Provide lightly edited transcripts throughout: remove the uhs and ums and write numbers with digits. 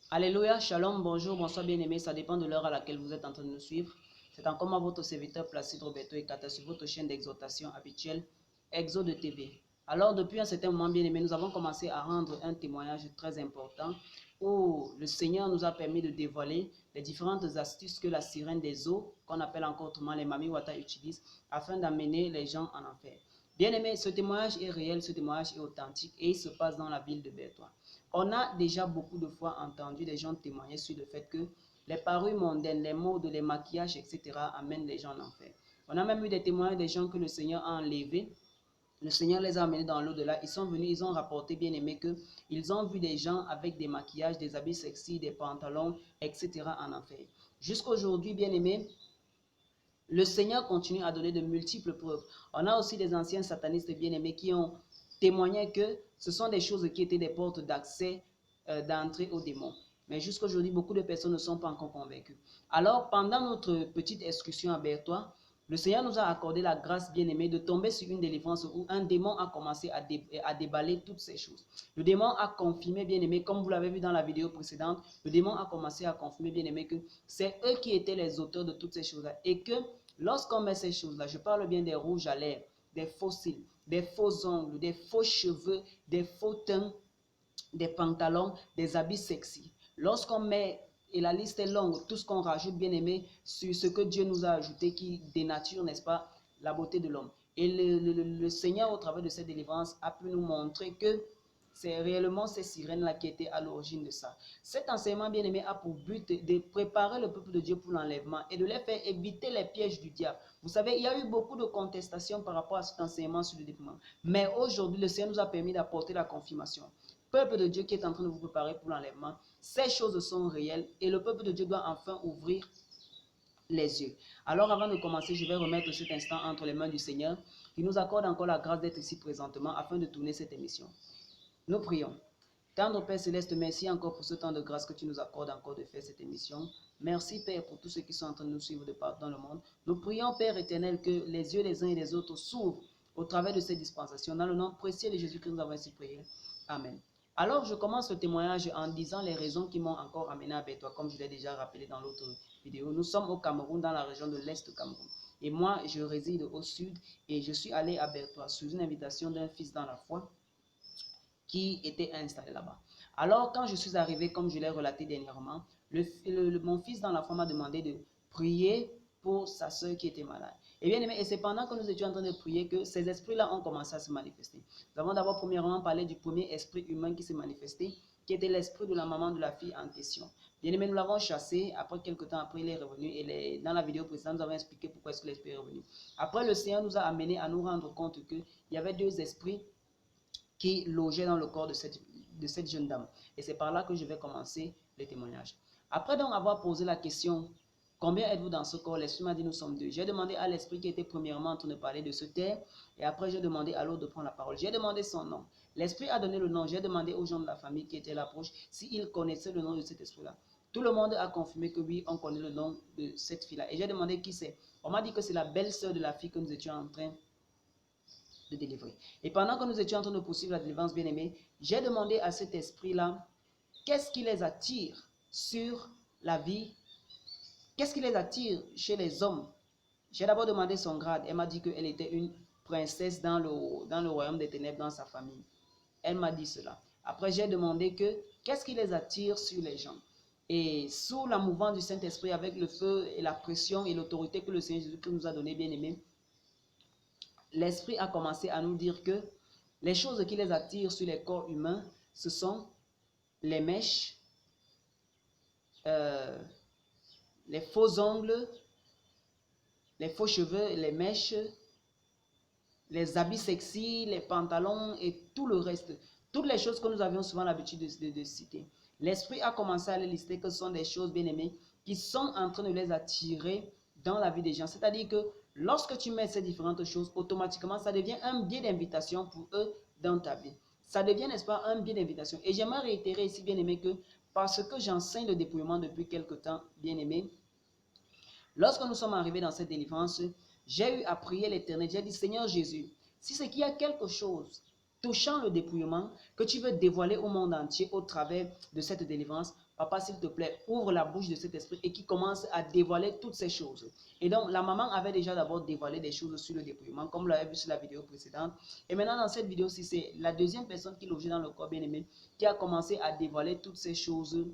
Alléluia, shalom, bonjour, bonsoir bien-aimés, ça dépend de l'heure à laquelle vous êtes en train de nous suivre. C'est encore moi, votre serviteur Placide Roberto Ekata sur votre chaîne d'exhortation habituelle, Exode TV. Alors, depuis un certain moment, bien-aimés, nous avons commencé à rendre un témoignage très important où le Seigneur nous a permis de dévoiler les différentes astuces que la sirène des eaux, qu'on appelle encore autrement les Mami Wata, utilise afin d'amener les gens en enfer. Bien-aimés, ce témoignage est réel, ce témoignage est authentique et il se passe dans la ville de Bertois. On a déjà beaucoup de fois entendu des gens témoigner sur le fait que les parures mondaines, les modes, les maquillages, etc. amènent les gens en enfer. On a même eu des témoignages des gens que le Seigneur a enlevés. Le Seigneur les a amenés dans l'au-delà. Ils sont venus, ils ont rapporté, bien aimé, qu'ils ont vu des gens avec des maquillages, des habits sexy, des pantalons, etc. en enfer. Jusqu'à aujourd'hui, bien aimé, le Seigneur continue à donner de multiples preuves. On a aussi des anciens satanistes bien-aimés qui ont témoigné que ce sont des choses qui étaient des portes d'accès, d'entrée aux démons. Mais jusqu'à aujourd'hui, beaucoup de personnes ne sont pas encore convaincues. Alors, pendant notre petite excursion à Bertois, le Seigneur nous a accordé la grâce bien-aimée de tomber sur une délivrance où un démon a commencé à déballer toutes ces choses. Le démon a confirmé bien-aimé, comme vous l'avez vu dans la vidéo précédente, le démon a commencé à confirmer bien-aimé que c'est eux qui étaient les auteurs de toutes ces choses-là et que lorsqu'on met ces choses-là, je parle bien des rouges à lèvres, des faux cils, des faux ongles, des faux cheveux, des faux teints, des pantalons, des habits sexy. Lorsqu'on met, et la liste est longue, tout ce qu'on rajoute, bien aimé, sur ce que Dieu nous a ajouté qui dénature, n'est-ce pas, la beauté de l'homme. Et le Seigneur, au travers de cette délivrance, a pu nous montrer que c'est réellement ces sirènes-là qui étaient à l'origine de ça. Cet enseignement, bien aimé, a pour but de préparer le peuple de Dieu pour l'enlèvement et de les faire éviter les pièges du diable. Vous savez, il y a eu beaucoup de contestations par rapport à cet enseignement sur le développement. Mais aujourd'hui, le Seigneur nous a permis d'apporter la confirmation. Peuple de Dieu qui est en train de vous préparer pour l'enlèvement, ces choses sont réelles et le peuple de Dieu doit enfin ouvrir les yeux. Alors avant de commencer, je vais remettre cet instant entre les mains du Seigneur qui nous accorde encore la grâce d'être ici présentement afin de tourner cette émission. Nous prions. Tendre Père Céleste, merci encore pour ce temps de grâce que tu nous accordes encore de faire cette émission. Merci Père pour tous ceux qui sont en train de nous suivre de partout dans le monde. Nous prions Père éternel que les yeux des uns et des autres s'ouvrent au travers de cette dispensation. Dans le nom précieux de Jésus-Christ, nous avons ainsi prié. Amen. Alors je commence le témoignage en disant les raisons qui m'ont encore amené à Bertois, comme je l'ai déjà rappelé dans l'autre vidéo. Nous sommes au Cameroun, dans la région de l'Est du Cameroun. Et moi, je réside au sud et je suis allé à Bertois sous une invitation d'un fils dans la foi qui était installé là-bas. Alors, quand je suis arrivé, comme je l'ai relaté dernièrement, mon fils dans la foi m'a demandé de prier pour sa soeur qui était malade. Et bien aimé, et c'est pendant que nous étions en train de prier que ces esprits-là ont commencé à se manifester. Nous avons d'abord premièrement parlé du premier esprit humain qui s'est manifesté, qui était l'esprit de la maman de la fille en question. Bien aimé, nous l'avons chassé. Après quelques temps après, il est revenu. Et dans la vidéo précédente, nous avons expliqué pourquoi est-ce que l'esprit est revenu. Après, le Seigneur nous a amené à nous rendre compte qu'il y avait deux esprits qui logeait dans le corps de cette jeune dame. Et c'est par là que je vais commencer le témoignage. Après donc avoir posé la question, combien êtes-vous dans ce corps? L'esprit m'a dit, nous sommes deux. J'ai demandé à l'esprit qui était premièrement en train de parler de se taire, et après j'ai demandé à l'autre de prendre la parole. J'ai demandé son nom. L'esprit a donné le nom. J'ai demandé aux gens de la famille qui étaient là proche s'ils connaissaient le nom de cet esprit-là. Tout le monde a confirmé que oui, on connaît le nom de cette fille-là. Et j'ai demandé qui c'est. On m'a dit que c'est la belle-sœur de la fille que nous étions en train de délivrer. Et pendant que nous étions en train de poursuivre la délivrance bien-aimée, j'ai demandé à cet esprit-là, qu'est-ce qui les attire sur la vie? Qu'est-ce qui les attire chez les hommes? J'ai d'abord demandé son grade. Elle m'a dit qu'elle était une princesse dans le royaume des ténèbres dans sa famille. Elle m'a dit cela. Après, j'ai demandé que qu'est-ce qui les attire sur les gens? Et sous la mouvance du Saint-Esprit, avec le feu et la pression et l'autorité que le Seigneur Jésus nous a donné, bien-aimé, l'esprit a commencé à nous dire que les choses qui les attirent sur les corps humains, ce sont les mèches, les faux ongles, les faux cheveux, les mèches, les habits sexy, les pantalons et tout le reste. Toutes les choses que nous avions souvent l'habitude de citer. L'esprit a commencé à les lister que ce sont des choses bien aimées qui sont en train de les attirer dans la vie des gens. C'est-à-dire que lorsque tu mets ces différentes choses, automatiquement, ça devient un biais d'invitation pour eux dans ta vie. Ça devient, n'est-ce pas, un biais d'invitation. Et j'aimerais réitérer ici, bien aimé, que parce que j'enseigne le dépouillement depuis quelque temps, bien aimé, lorsque nous sommes arrivés dans cette délivrance, j'ai eu à prier l'Éternel. J'ai dit, Seigneur Jésus, si c'est qu'il y a quelque chose touchant le dépouillement que tu veux dévoiler au monde entier au travers de cette délivrance, papa, s'il te plaît, ouvre la bouche de cet esprit et qui commence à dévoiler toutes ces choses. Et donc, la maman avait déjà d'abord dévoilé des choses sur le dépouillement, comme vous l'avez vu sur la vidéo précédente. Et maintenant, dans cette vidéo-ci, c'est la deuxième personne qui logeait dans le corps bien-aimé qui a commencé à dévoiler toutes ces choses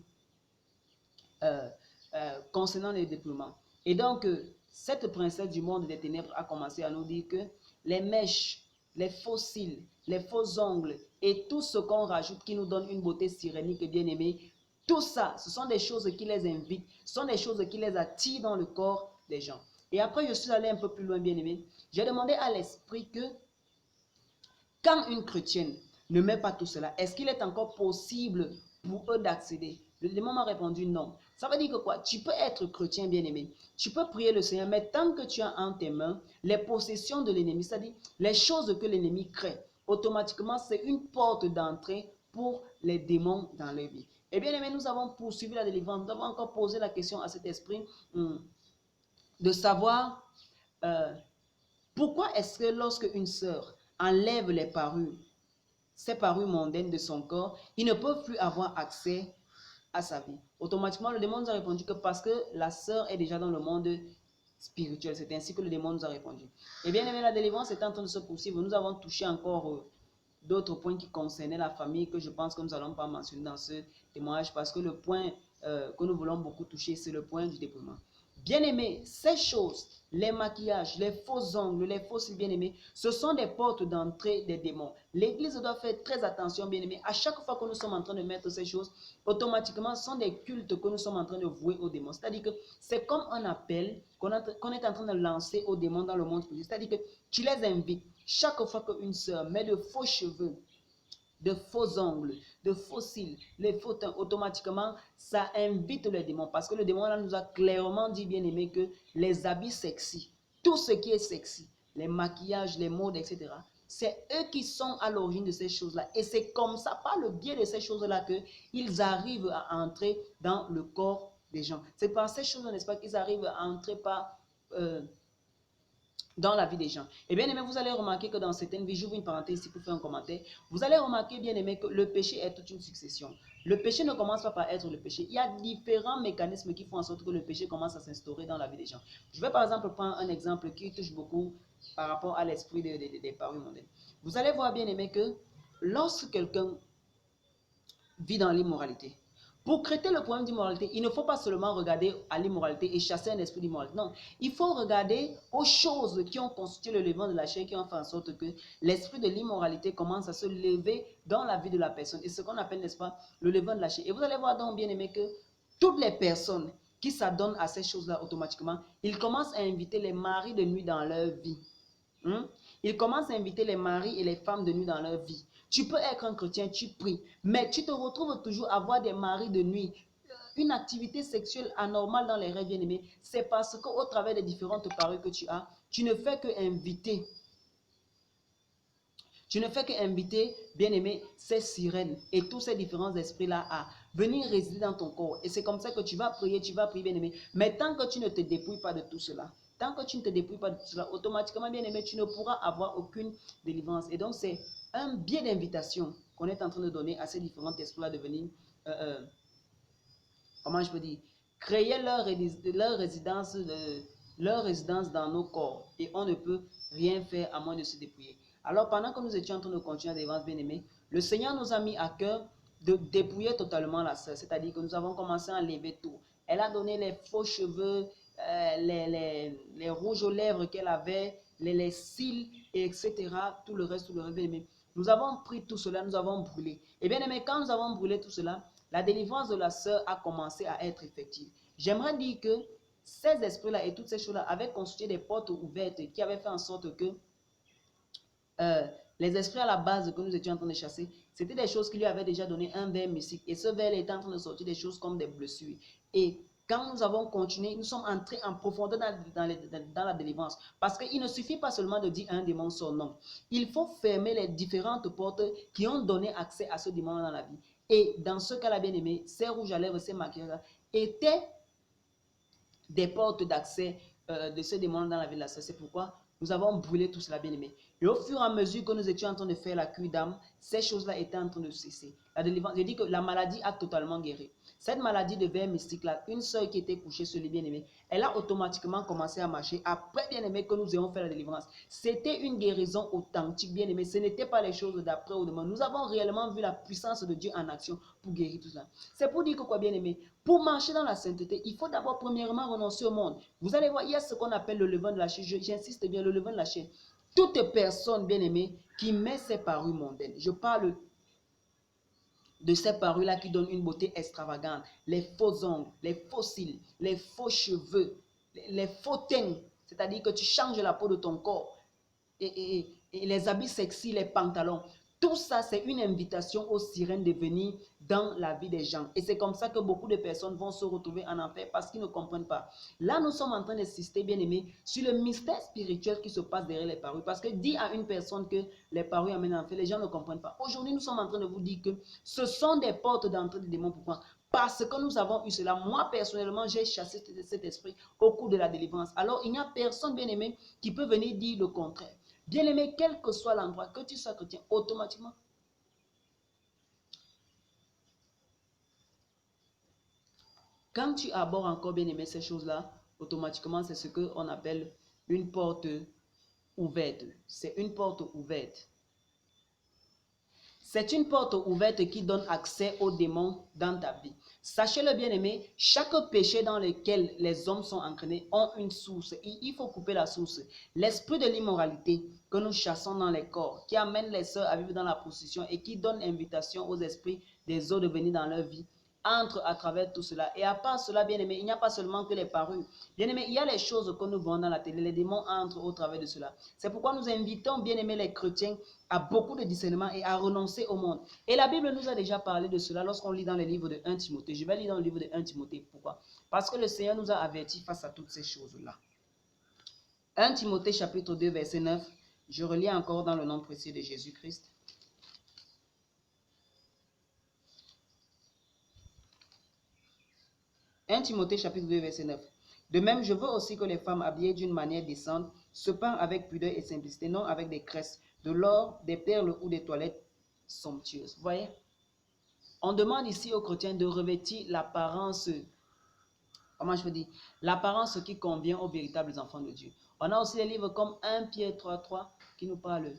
concernant les dépouillements. Et donc, cette princesse du monde des ténèbres a commencé à nous dire que les mèches, les fossiles, les faux ongles et tout ce qu'on rajoute qui nous donne une beauté sirénique bien aimée, tout ça, ce sont des choses qui les invitent, ce sont des choses qui les attirent dans le corps des gens. Et après, je suis allé un peu plus loin, bien aimé. J'ai demandé à l'esprit que quand une chrétienne ne met pas tout cela, est-ce qu'il est encore possible pour eux d'accéder? Le démon m'a répondu non. Ça veut dire que quoi? Tu peux être chrétien bien-aimé, tu peux prier le Seigneur, mais tant que tu as en tes mains les possessions de l'ennemi, c'est-à-dire les choses que l'ennemi crée, automatiquement c'est une porte d'entrée pour les démons dans leur vie. Et bien aimé, nous avons poursuivi la délivrance, nous avons encore posé la question à cet esprit de savoir pourquoi est-ce que lorsque une sœur enlève les parures, ces parures mondaines de son corps, ils ne peuvent plus avoir accès à sa vie. Automatiquement, le démon nous a répondu que parce que la sœur est déjà dans le monde spirituel. C'est ainsi que le démon nous a répondu. Et bien aimé, la délivrance est en train de se poursuivre. Nous avons touché encore d'autres points qui concernaient la famille que je pense que nous n'allons pas mentionner dans ce témoignage parce que le point que nous voulons beaucoup toucher, c'est le point du dépouillement. Bien-aimés, ces choses, les maquillages, les faux ongles, les faux cils, bien-aimés, ce sont des portes d'entrée des démons. L'Église doit faire très attention, bien-aimés. À chaque fois que nous sommes en train de mettre ces choses, automatiquement, ce sont des cultes que nous sommes en train de vouer aux démons. C'est-à-dire que c'est comme un appel qu'on est en train de lancer aux démons dans le monde spirituel. C'est-à-dire que tu les invites. Chaque fois qu'une sœur met de faux cheveux, de faux ongles, de faux cils, les faux teints, automatiquement, ça invite les démons. Parce que le démon là, nous a clairement dit, bien aimé, que les habits sexy, tout ce qui est sexy, les maquillages, les modes, etc., c'est eux qui sont à l'origine de ces choses-là. Et c'est comme ça, par le biais de ces choses-là, qu'ils arrivent à entrer dans le corps des gens. C'est par ces choses, n'est-ce pas, qu'ils arrivent à entrer par... dans la vie des gens. Et bien aimé, vous allez remarquer que dans certaines vies, j'ouvre une parenthèse ici pour faire un commentaire, vous allez remarquer bien aimé que le péché est toute une succession. Le péché ne commence pas par être le péché. Il y a différents mécanismes qui font en sorte que le péché commence à s'instaurer dans la vie des gens. Je vais par exemple prendre un exemple qui touche beaucoup par rapport à l'esprit des parures mondaines. Vous allez voir bien aimé que lorsque quelqu'un vit dans l'immoralité, pour traiter le problème d'immoralité, il ne faut pas seulement regarder à l'immoralité et chasser un esprit d'immoralité. Non, il faut regarder aux choses qui ont constitué le levant de la chair, qui ont fait en sorte que l'esprit de l'immoralité commence à se lever dans la vie de la personne. Et ce qu'on appelle, n'est-ce pas, le levant de la chair. Et vous allez voir donc, bien aimé, que toutes les personnes qui s'adonnent à ces choses-là automatiquement, ils commencent à inviter les maris de nuit dans leur vie. Ils commencent à inviter les maris et les femmes de nuit dans leur vie. Tu peux être un chrétien, tu pries, mais tu te retrouves toujours à avoir des maris de nuit, une activité sexuelle anormale dans les rêves bien-aimés. C'est parce qu'au travers des différentes parures que tu as, tu ne fais que inviter. Tu ne fais qu'inviter, bien-aimé, ces sirènes et tous ces différents esprits-là à venir résider dans ton corps. Et c'est comme ça que tu vas prier, bien-aimé. Mais tant que tu ne te dépouilles pas de tout cela, tant que tu ne te dépouilles pas de tout cela, automatiquement, bien-aimé, tu ne pourras avoir aucune délivrance. Et donc, c'est un biais d'invitation qu'on est en train de donner à ces différents esprits-là de venir, comment je peux dire, créer leur résidence dans nos corps. Et on ne peut rien faire à moins de se dépouiller. Alors, pendant que nous étions en train de continuer à dévancer, bien aimé, le Seigneur nous a mis à cœur de dépouiller totalement la sœur. C'est-à-dire que nous avons commencé à enlever tout. Elle a donné les faux cheveux, les rouges aux lèvres qu'elle avait, les cils, etc. Tout le reste, bien aimé. Nous avons pris tout cela, nous avons brûlé. Et bien aimé, quand nous avons brûlé tout cela, la délivrance de la sœur a commencé à être effective. J'aimerais dire que ces esprits-là et toutes ces choses-là avaient constitué des portes ouvertes qui avaient fait en sorte que les esprits à la base que nous étions en train de chasser, c'était des choses qui lui avaient déjà donné un verre mystique. Et ce verre était en train de sortir des choses comme des blessures. Et quand nous avons continué, nous sommes entrés en profondeur dans la délivrance. Parce qu'il ne suffit pas seulement de dire à un démon son nom. Il faut fermer les différentes portes qui ont donné accès à ce démon dans la vie. Et dans ce cas-là, bien aimé, ces rouges à lèvres, ces maquillages étaient des portes d'accès de ce démon dans la vie de la sœur. C'est pourquoi nous avons brûlé tout cela, bien aimé. Et au fur et à mesure que nous étions en train de faire la cure d'âme, ces choses-là étaient en train de cesser. La délivrance, je dis que la maladie a totalement guéri. Cette maladie de verre mystique-là, une sœur qui était couchée sur les bien-aimés, elle a automatiquement commencé à marcher après, bien-aimé, que nous ayons fait la délivrance. C'était une guérison authentique, bien-aimé. Ce n'était pas les choses d'après ou demain. Nous avons réellement vu la puissance de Dieu en action pour guérir tout cela. C'est pour dire que quoi, bien-aimé, pour marcher dans la sainteté, il faut d'abord premièrement renoncer au monde. Vous allez voir, il y a ce qu'on appelle le levain de la chair. J'insiste bien, le levain de la chair. Toute personne, bien-aimée, qui met ses parures mondaines, je parle de ces parures-là qui donnent une beauté extravagante, les faux ongles, les faux cils, les faux cheveux, les faux teints, c'est-à-dire que tu changes la peau de ton corps, et les habits sexy, les pantalons. Tout ça, c'est une invitation aux sirènes de venir dans la vie des gens. Et c'est comme ça que beaucoup de personnes vont se retrouver en enfer parce qu'ils ne comprennent pas. Là, nous sommes en train d'insister, bien aimé, sur le mystère spirituel qui se passe derrière les parures. Parce que dire à une personne que les parures amènent en enfer, les gens ne comprennent pas. Aujourd'hui, nous sommes en train de vous dire que ce sont des portes d'entrée des démons. Pourquoi? Parce que nous avons eu cela. Moi, personnellement, j'ai chassé cet esprit au cours de la délivrance. Alors, il n'y a personne, bien aimé, qui peut venir dire le contraire. Bien-aimé, quel que soit l'endroit, que tu sois chrétien, automatiquement, quand tu abordes encore, bien-aimé, ces choses-là, automatiquement, c'est ce qu'on appelle une porte ouverte. C'est une porte ouverte. C'est une porte ouverte qui donne accès aux démons dans ta vie. Sachez-le, bien-aimé, chaque péché dans lequel les hommes sont entraînés ont une source. Il faut couper la source. L'esprit de l'immoralité que nous chassons dans les corps, qui amène les sœurs à vivre dans la prostitution et qui donne invitation aux esprits des autres de venir dans leur vie, entre à travers tout cela. Et à part cela, bien-aimé, il n'y a pas seulement que les parures. Bien-aimé, il y a les choses que nous voyons dans la télé. Les démons entrent au travers de cela. C'est pourquoi nous invitons, bien-aimé, les chrétiens à beaucoup de discernement et à renoncer au monde. Et la Bible nous a déjà parlé de cela lorsqu'on lit dans le livre de 1 Timothée. Je vais lire dans le livre de 1 Timothée. Pourquoi? Parce que le Seigneur nous a avertis face à toutes ces choses-là. 1 Timothée chapitre 2, verset 9. Je relis encore dans le nom précieux de Jésus-Christ. 1 Timothée chapitre 2, verset 9. De même, je veux aussi que les femmes habillées d'une manière décente se parent avec pudeur et simplicité, non avec des cresses, de l'or, des perles ou des toilettes somptueuses. Vous voyez? On demande ici aux chrétiens de revêtir l'apparence, comment je veux dire, l'apparence qui convient aux véritables enfants de Dieu. On a aussi des livres comme 1 Pierre 3.3 qui nous parlent.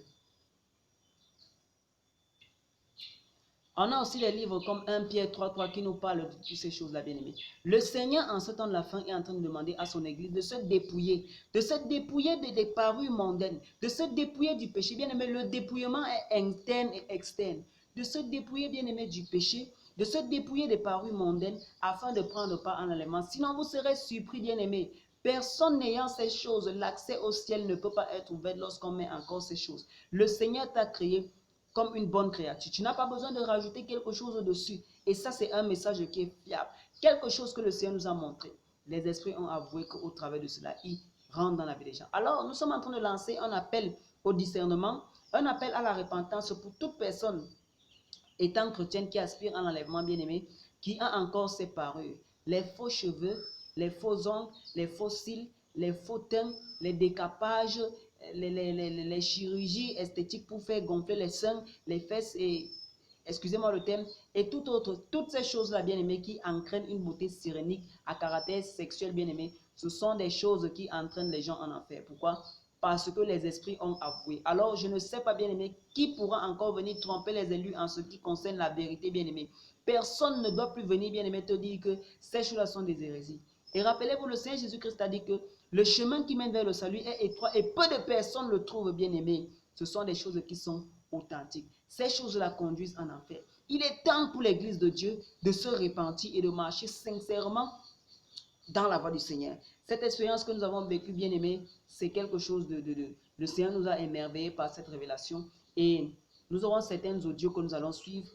On a aussi les livres comme 1 Pierre 3.3 qui nous parlent de toutes ces choses-là, bien-aimés. Le Seigneur, en ce temps de la fin, est en train de demander à son Église de se dépouiller des parures mondaines, de se dépouiller du péché. Bien-aimé, le dépouillement est interne et externe. De se dépouiller, bien-aimé, du péché, de se dépouiller des parures mondaines afin de prendre part en enlèvement. Sinon, vous serez surpris, bien-aimé. Personne n'ayant ces choses, l'accès au ciel ne peut pas être ouvert lorsqu'on met encore ces choses. Le Seigneur t'a créé comme une bonne créature. Tu n'as pas besoin de rajouter quelque chose dessus. Et ça, c'est un message qui est fiable. Quelque chose que le Seigneur nous a montré. Les esprits ont avoué qu'au travers de cela, ils rentrent dans la vie des gens. Alors, nous sommes en train de lancer un appel au discernement, un appel à la repentance pour toute personne étant chrétienne qui aspire à l'enlèvement, bien-aimé, qui a encore ses parures. Les faux cheveux, les faux ongles, les faux cils, les faux teints, les décapages, les chirurgies esthétiques pour faire gonfler les seins, les fesses et, excusez-moi le terme, et tout autre, toutes ces choses-là, bien-aimées, qui entraînent une beauté sirénique à caractère sexuel, bien-aimé, ce sont des choses qui entraînent les gens en enfer. Pourquoi? Parce que les esprits ont avoué. Alors, je ne sais pas, bien-aimé, qui pourra encore venir tromper les élus en ce qui concerne la vérité, bien-aimé. Personne ne doit plus venir, bien-aimé, te dire que ces choses-là sont des hérésies. Et rappelez-vous, le Seigneur Jésus-Christ a dit que le chemin qui mène vers le salut est étroit et peu de personnes le trouvent, bien-aimé. Ce sont des choses qui sont authentiques. Ces choses-là conduisent en enfer. Il est temps pour l'Église de Dieu de se repentir et de marcher sincèrement dans la voie du Seigneur. Cette expérience que nous avons vécue, bien aimé, c'est quelque chose Le Seigneur nous a émerveillés par cette révélation et nous aurons certains audios que nous allons suivre,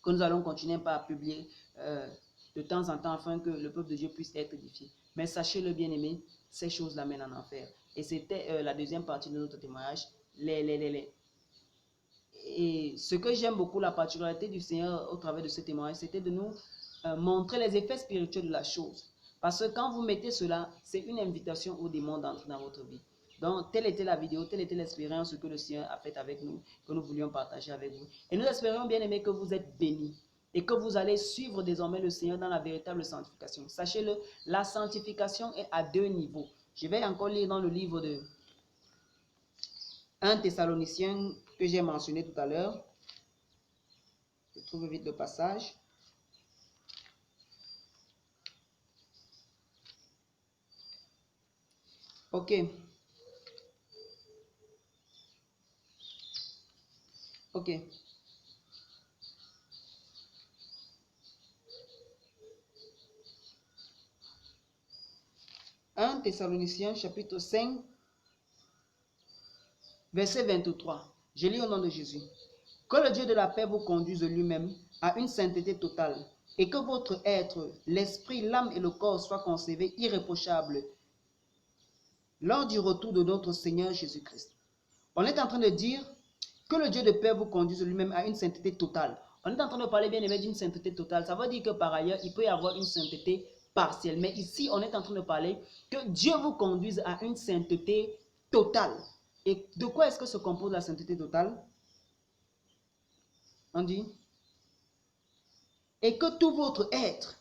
que nous allons continuer à publier de temps en temps afin que le peuple de Dieu puisse être édifié. Mais sachez-le, bien aimé, ces choses l'amènent en enfer. Et c'était la deuxième partie de notre témoignage. Et ce que j'aime beaucoup, la particularité du Seigneur au travers de ce témoignage, c'était de nous montrer les effets spirituels de la chose. Parce que quand vous mettez cela, c'est une invitation au démon d'entrer dans votre vie. Donc, telle était la vidéo, telle était l'expérience que le Seigneur a faite avec nous, que nous voulions partager avec vous. Et nous espérons, bien aimés, que vous êtes bénis et que vous allez suivre désormais le Seigneur dans la véritable sanctification. Sachez-le, la sanctification est à 2 niveaux. Je vais encore lire dans le livre de 1 Thessaloniciens que j'ai mentionné tout à l'heure. Je trouve vite le passage. Ok. Ok. 1 Thessaloniciens chapitre 5, verset 23. Je lis au nom de Jésus. Que le Dieu de la paix vous conduise lui-même à une sainteté totale et que votre être, l'esprit, l'âme et le corps soient conservés irréprochables lors du retour de notre Seigneur Jésus-Christ. On est en train de dire que le Dieu de paix vous conduise lui-même à une sainteté totale. On est en train de parler bien aimé d'une sainteté totale. Ça veut dire que par ailleurs, il peut y avoir une sainteté partielle. Mais ici, on est en train de parler que Dieu vous conduise à une sainteté totale. Et de quoi est-ce que se compose la sainteté totale? On dit, et que tout votre être,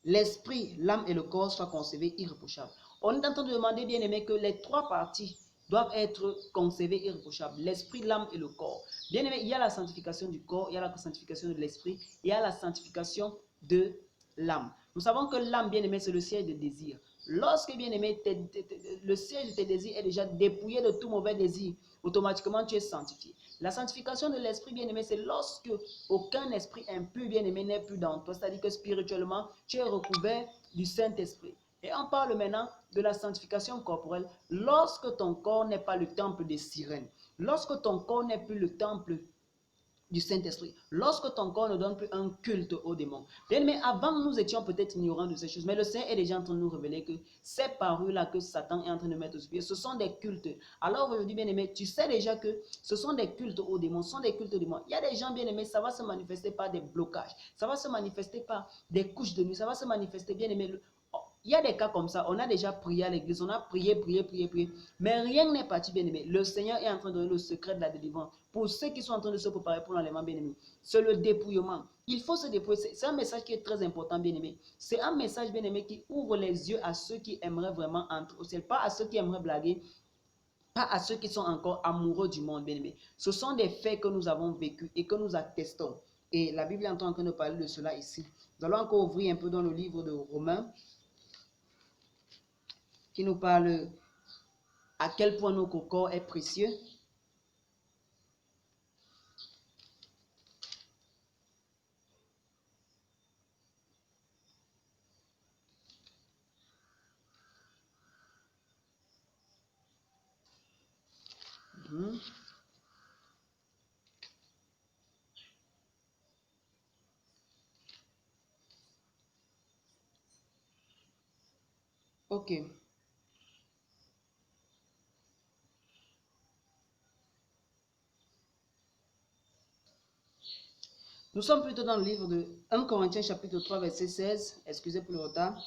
l'esprit, l'âme et le corps soient conservés irréprochables. On est en train de demander, bien aimé, que les 3 parties doivent être conservées irréprochables. L'esprit, l'âme et le corps. Bien aimé, il y a la sanctification du corps, il y a la sanctification de l'esprit, il y a la sanctification de l'âme. Nous savons que l'âme, bien aimé, c'est le siège de désir. Lorsque, bien aimé, le siège de tes désirs est déjà dépouillé de tout mauvais désir, automatiquement tu es sanctifié. La sanctification de l'esprit, bien aimé, c'est lorsque aucun esprit impur, bien aimé, n'est plus dans toi. C'est-à-dire que spirituellement, tu es recouvert du Saint-Esprit. Et on parle maintenant de la sanctification corporelle. Lorsque ton corps n'est pas le temple des sirènes, lorsque ton corps n'est plus le temple du Saint-Esprit, lorsque ton corps ne donne plus un culte aux démons. Bien, mais avant, nous étions peut-être ignorants de ces choses, mais le Seigneur est déjà en train de nous révéler que ces parures-là que Satan est en train de mettre au pied, ce sont des cultes. Alors aujourd'hui, bien aimé, tu sais déjà que ce sont des cultes aux démons, ce sont des cultes aux démons. Il y a des gens, bien aimés, ça va se manifester par des blocages, ça va se manifester par des couches de nuit, ça va se manifester, bien aimé. Il y a des cas comme ça, on a déjà prié à l'église, on a prié, mais rien n'est parti, bien aimé. Le Seigneur est en train de donner le secret de la délivrance pour ceux qui sont en train de se préparer pour l'enlèvement, bien aimé. C'est le dépouillement. Il faut se dépouiller. C'est un message qui est très important, bien aimé. C'est un message, bien aimé, qui ouvre les yeux à ceux qui aimeraient vraiment entrer au ciel, pas à ceux qui aimeraient blaguer, pas à ceux qui sont encore amoureux du monde, bien aimé. Ce sont des faits que nous avons vécus et que nous attestons. Et la Bible est en train de parler de cela ici. Nous allons encore ouvrir un peu dans le livre de Romains, qui nous parle à quel point notre corps est précieux. Ok. Nous sommes plutôt dans le livre de 1 Corinthiens chapitre 3 verset 16. Excusez pour le retard.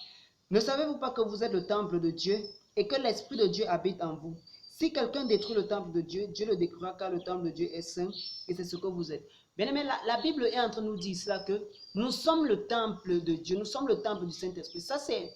Ne savez-vous pas que vous êtes le temple de Dieu et que l'Esprit de Dieu habite en vous? Si quelqu'un détruit le temple de Dieu, Dieu le détruira car le temple de Dieu est saint et c'est ce que vous êtes. Bien aimé, la Bible est en train de nous dire cela que nous sommes le temple de Dieu, nous sommes le temple du Saint-Esprit. Ça c'est...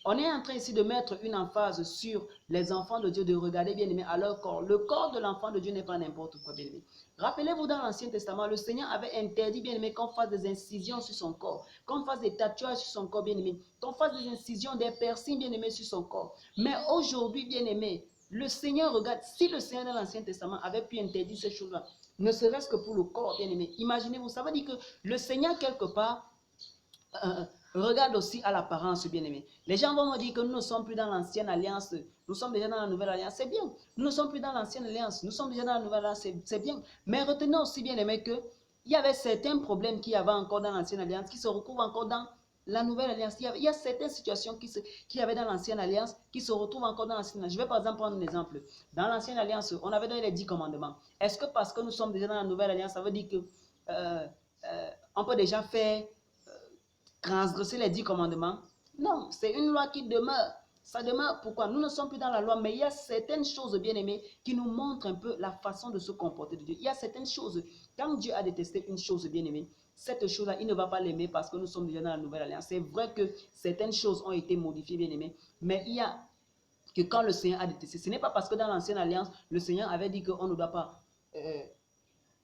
On est en train ici de mettre une emphase sur les enfants de Dieu, de regarder bien aimé à leur corps. Le corps de l'enfant de Dieu n'est pas n'importe quoi, bien aimé. Rappelez-vous dans l'Ancien Testament, le Seigneur avait interdit bien aimé qu'on fasse des incisions sur son corps, qu'on fasse des tatouages sur son corps, bien aimé, qu'on fasse des incisions, des piercings bien aimés sur son corps. Mais aujourd'hui, bien aimé, le Seigneur regarde, si le Seigneur dans l'Ancien Testament avait pu interdire ces choses-là, ne serait-ce que pour le corps, bien aimé, imaginez-vous, ça veut dire que le Seigneur quelque part regarde aussi à l'apparence, bien-aimé. Les gens vont me dire que nous ne sommes plus dans l'ancienne alliance, nous sommes déjà dans la nouvelle alliance, c'est bien. Nous ne sommes plus dans l'ancienne alliance, nous sommes déjà dans la nouvelle alliance, c'est bien. Mais retenez aussi, bien-aimé, qu'il y avait certains problèmes qu'il y avait encore dans l'ancienne alliance qui se retrouvent encore dans la nouvelle alliance. Il y a certaines situations qu'il y avait dans l'ancienne alliance qui se retrouvent encore dans l'ancienne alliance. Je vais par exemple prendre un exemple. Dans l'ancienne alliance, on avait donné les 10 commandements. Est-ce que parce que nous sommes déjà dans la nouvelle alliance, ça veut dire que on peut déjà faire transgresser les 10 commandements? Non, c'est une loi qui demeure. Ça demeure pourquoi nous ne sommes plus dans la loi, mais il y a certaines choses, bien aimées, qui nous montrent un peu la façon de se comporter de Dieu. Il y a certaines choses, quand Dieu a détesté une chose, bien aimée, cette chose-là, il ne va pas l'aimer parce que nous sommes déjà dans la nouvelle alliance. C'est vrai que certaines choses ont été modifiées, bien aimées, mais il y a que quand le Seigneur a détesté, ce n'est pas parce que dans l'ancienne alliance, le Seigneur avait dit qu'on ne doit pas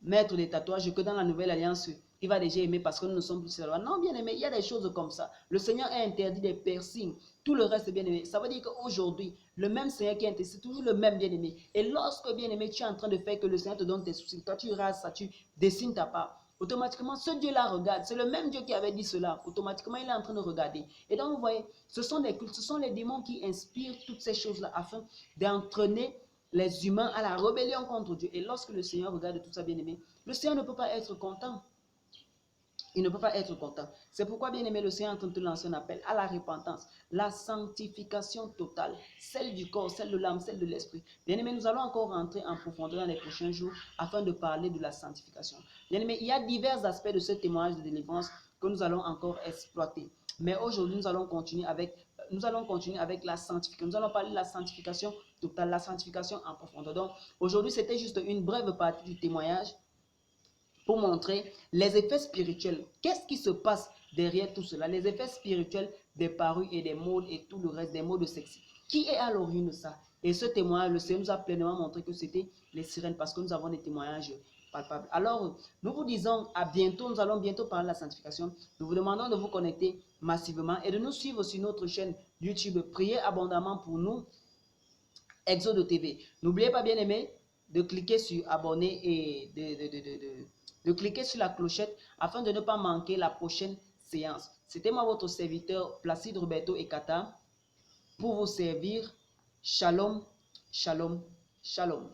mettre des tatouages, que dans la nouvelle alliance, il va déjà aimer parce que nous ne sommes plus sur la loi. Non, bien aimé, il y a des choses comme ça. Le Seigneur a interdit des piercings. Tout le reste est bien aimé. Ça veut dire qu'aujourd'hui, le même Seigneur qui a interdit, c'est toujours le même bien aimé. Et lorsque, bien aimé, tu es en train de faire que le Seigneur te donne tes soucis, toi tu rases ça, tu dessines ta part. Automatiquement, ce Dieu-là regarde. C'est le même Dieu qui avait dit cela. Automatiquement, il est en train de regarder. Et donc, vous voyez, ce sont des cultes, ce sont les démons qui inspirent toutes ces choses-là afin d'entraîner les humains à la rébellion contre Dieu. Et lorsque le Seigneur regarde tout ça, bien aimé, le Seigneur ne peut pas être content. Il ne peut pas être content. C'est pourquoi, bien aimé, le Seigneur est en train de te lancer un appel à la repentance, la sanctification totale, celle du corps, celle de l'âme, celle de l'esprit. Bien aimé, nous allons encore rentrer en profondeur dans les prochains jours afin de parler de la sanctification. Bien aimé, il y a divers aspects de ce témoignage de délivrance que nous allons encore exploiter. Mais aujourd'hui, nous allons continuer avec la sanctification. Nous allons parler de la sanctification totale, la sanctification en profondeur. Donc, aujourd'hui, c'était juste une brève partie du témoignage pour montrer les effets spirituels. Qu'est-ce qui se passe derrière tout cela? Les effets spirituels des parures et des modes et tout le reste, des modes sexy. Qui est à l'origine de ça? Et ce témoignage, le Seigneur nous a pleinement montré que c'était les sirènes parce que nous avons des témoignages palpables. Alors, nous vous disons à bientôt. Nous allons bientôt parler de la sanctification. Nous vous demandons de vous connecter massivement et de nous suivre sur notre chaîne YouTube. Priez abondamment pour nous, Exode TV. N'oubliez pas, bien aimé, de cliquer sur abonner et de cliquer sur la clochette afin de ne pas manquer la prochaine séance. C'était moi, votre serviteur Placide Roberto Ekata, pour vous servir. Shalom, shalom, shalom.